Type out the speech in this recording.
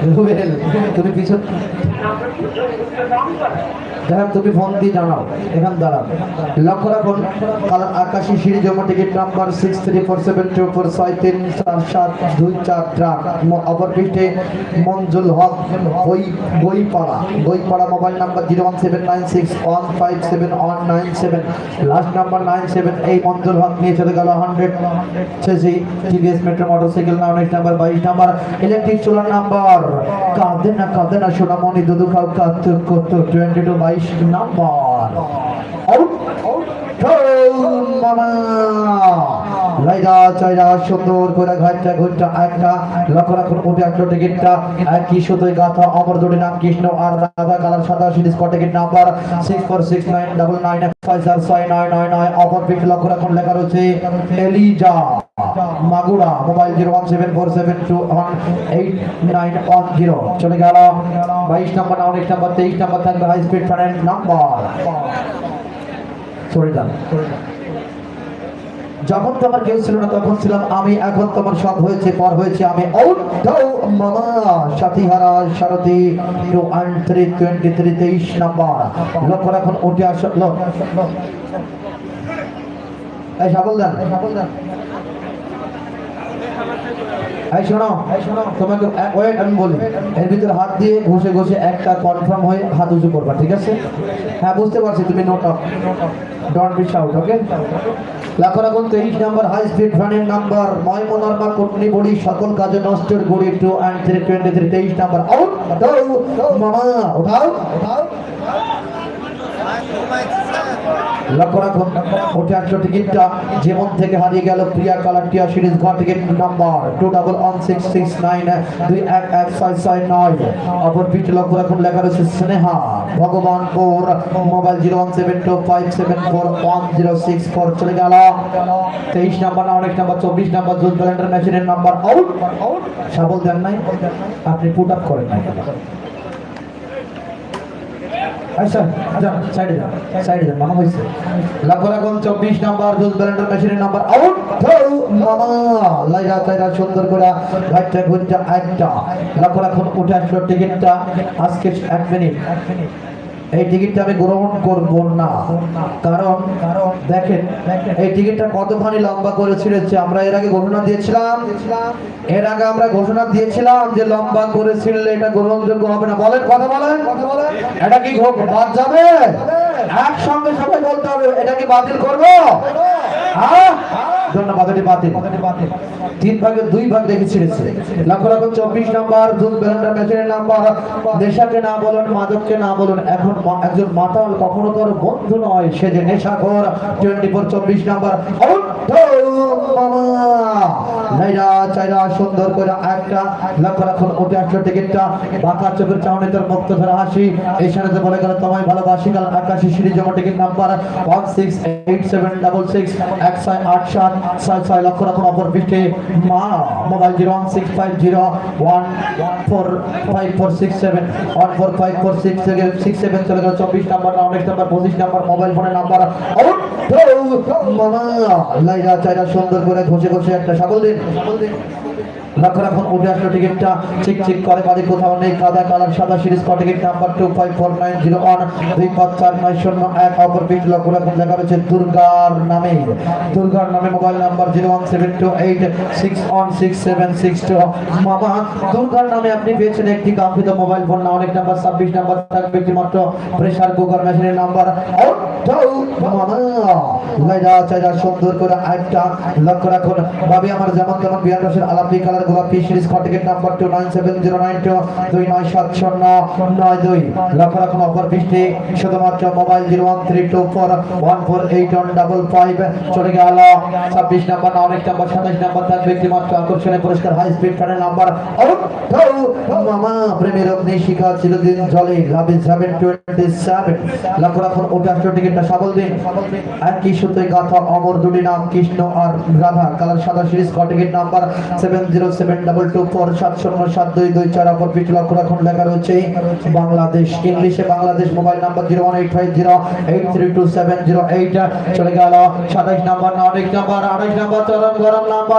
রুবেল তুমি পিছন যাই তুমি ফোন দিয়ে জানাও এখান দাঁড়াও। লক্ষ্য রাখুন কালার আকাশী সিঁড়ি জমা টিকিট নাম্বার 634724634724 ট্রাক অপর পৃষ্ঠে মঞ্জুল হক বইপাড়া মোবাইল নাম্বার 01796157197 লাস্ট নাম্বার 97। এই মঞ্জুল হক নিয়ে চলে গেল 100 CC TVS metro motorcycle number 22 number electric চুলার নাম্বার কাঁদে না সোনামণি দুদু খাও কাতুর কত 22 নাম্বার আউট মামা লাইরা চাইরা সুন্দর করে ঘাটটা ঘুরটা একটা লক্ষ্য রাখুন উঠে আসলো টিকিটটা একই সুতোয় গাথা অমর দুটি নাম কৃষ্ণ আর রাধা কালার সাদা সিরিজ টিকিট নাম্বার 6469999699 অপর পিঠে লক্ষ্য রাখুন লেখা রয়েছে এলিজা মাগুরা মোবাইল 01747218910 চলে গেল 22 নাম্বার 19 নাম্বার 23 নাম্বার থাকবে হাই স্পিড ট্রেন নাম্বার সরে যান। যখন তোমার কেউ ছিল না তখন ছিলাম আমি, এখন তোমার সব হয়েছে পর হয়েছে আমি। মামা সাথীহারা সারথি 23 নাম্বার লক্ষ্য রাখুন উঠে আসলো এই সাবল দেন এই শোনো তোমাকে ওয়েট আমি বলি এর ভিতরে হাত দিয়ে ঘষে ঘষে একটা কনফার্ম হয়ে হাত উঁচু করবা, ঠিক আছে? হ্যাঁ বুঝতে পারছি তুমি note of don't be shout, okay? লক্ষ্য রাখুন 23 নাম্বার হাই স্পিড ট্রেনের নাম্বার ময়মনরমা কোটনি বড়ি সকল কাজে নষ্টের গড়ি 2 and 323 23 নাম্বার আউট মামা উঠাও লক্ষ্য রাখুন উঠে আসলো টিকিটটা যেমন থেকে হারিয়ে গেল প্রিয়া কালার টিয়া সিরিজ ঘর টিকিট নাম্বার 211669211669 অপর পিঠ লক্ষ্য রাখুন লেখা রয়েছে স্নেহা ভগবানপুর মোবাইল 01725741064 চলে গেল 23 number 19 number 24 number June calendar মেশিনের নাম্বার আউট সাবল দেন নাই আপনি পুট আপ করেন নাই আচ্ছা যান সাইডে যান মামা হইছে লক্ষ্য রাখুন 24 নাম্বার জুস ব্যালেন্ডার মেশিনের নাম্বার আউট মামা লাইরা চাইরা সুন্দর করে ঘাটটা ঘুরটা একটা লক্ষ্য রাখুন উঠে আসলো টিকিটটা আজকে 1 মিনিট এই টিকিটটা আমি গ্রহণ করব না, কারণ দেখেন এই টিকিটটা কতখানি লম্বা করে ছিঁড়েছে। আমরা এর আগে ঘোষণা দিয়েছিলাম যে লম্বা করে ছিঁড়লে এটা গ্রহণযোগ্য হবে না। বলেন কথা বলেন এটা কি বাদ যাবে? একসঙ্গে সবাই বলতে হবে এটা কি বাতিল করবো? হ্যাঁ ধন্যবাদ, এটি বাতিল 3 ভাগের 2 ভাগ দেখে ছিঁড়েছে। লক্ষ্য রাখুন 24 নাম্বার জুস ব্যালেন্ডার মেশিনের নাম্বার নেশাকে না বলুন মাদককে না বলুন, এখন একজন মাতাল কখনো তোর বন্ধু নয় সে যে নেশাখোর 24 নাম্বার লাইরা চাইরা সুন্দর করে একটা লক্ষ্য রাখুন উঠে আসলো টিকিটটা বাঁকা চোখের চাউনি তোর মুক্ত ধরা হাসি এই সাথে বলে গেল তোমায় ভালোবাসি কাল আকাশী সিঁড়ি জমা টিকিট নাম্বার 168766 লক্ষ্য রাখুন অপর পৃষ্ঠে মা মোবাইল 01650145467 চলে গেল 24 নাম্বার 19 নাম্বার 25 নাম্বার মোবাইল ফোনের নাম্বার মামা লাইরা চাইরা সুন্দর করে ঘষে ঘষে একটা সাবল দিন লক্ষ্য রাখুন উঠে আসলো টিকিটটা চিক করে বাড়ি কোথাও নেই কাদা কালার সাদা সিরিজ টিকিট নাম্বার 254901 অপর পিঠ লক্ষ্য রাখুন লেখা রয়েছে দুর্গার নামে মোবাইল নাম্বার 01728616762 মামা দুর্গার নামে আপনি পেয়েছেন একটি কাঙ্ক্ষিত মোবাইল ফোন না অনেক নাম্বার 26 নাম্বার থাকবে একটিমাত্র প্রেসার কুকার মেশিনের নাম্বার মামা লাইরা চাইরা সুন্দর করে একটা লক্ষ্য রাখুন ভাবি আমার যেমন তেমন বিয়ার রসের আলাপি কালার গোলাপি সিরিজ টিকিট নাম্বার 297092 লক্ষ্য রাখুন অপর পৃষ্ঠে শুধুমাত্র মোবাইল 01324148155 চলে গেল 26 নাম্বার 19 নাম্বার 27 নাম্বার থাকবে একটিমাত্র আকর্ষণীয় পুরস্কার হাই স্পিড ট্রেনের নাম্বার মামা প্রেমের অগ্নি শিখা চিরদিন জলে লাভ ইজ 727 লক্ষ্য রাখুন ওটা টিকিটটা সাবল দিন একই সুতোয় গাথা অমর দুটি নাম কৃষ্ণ আর রাধা কালার সাদা সিরিজ টিকিট নাম্বার 7072470722 অপর পিঠ লক্ষ্য রাখুন লেখা রয়েছে বাংলাদেশ ইংলিশে বাংলাদেশ মোবাইল নাম্বার 01850832708 চলে গেল 27 নাম্বার 29 নাম্বার 28 নাম্বার চরম গরম নাম্বার